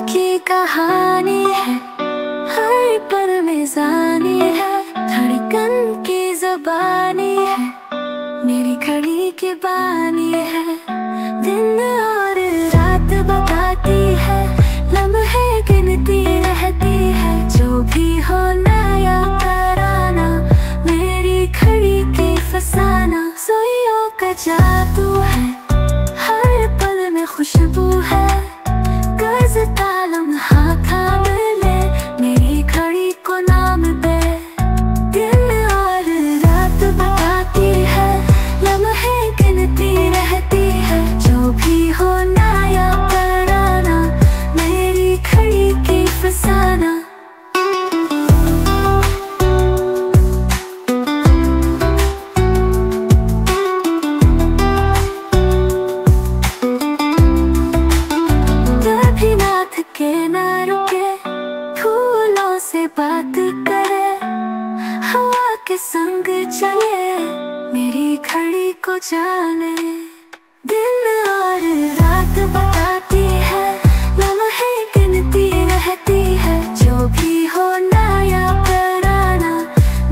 की कहानी है, हर पल में जानी है, धड़कन की ज़बानी है, मेरी घड़ी की बानी है। दिन और रात बताती है, लम्हे गिनती रहती है, जो भी हो नया तराना, मेरी घड़ी की फसाना। सुइयों का जादू है, हर पल में खुशबू है, लम्हा थाम ले, मेरी घड़ी को नाम दे। दिन और रात बताती है, लम्हे गिनती रहती है, जो भी हो नया तराना, मेरी घड़ी की फसाना। के न रुके, फूलों से बात करे, हवा के संग चले, मेरी घड़ी को जाने। दिन और रात बताती है, लम्हे गिनती रहती है, जो भी हो नया तराना,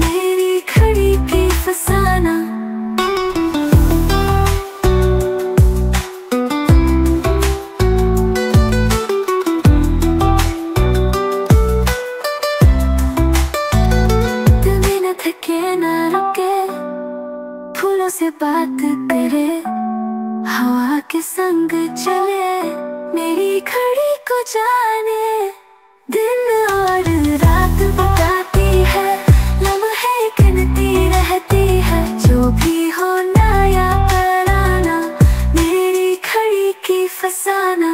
मेरी घड़ी की फसाना। थके न रुके, फूलों से बात करे, हवा के संग चले, मेरी घड़ी को जाने। दिन और रात बताती है, लम्हे गिनती रहती है, जो भी हो नया तराना, मेरी घड़ी की फसाना।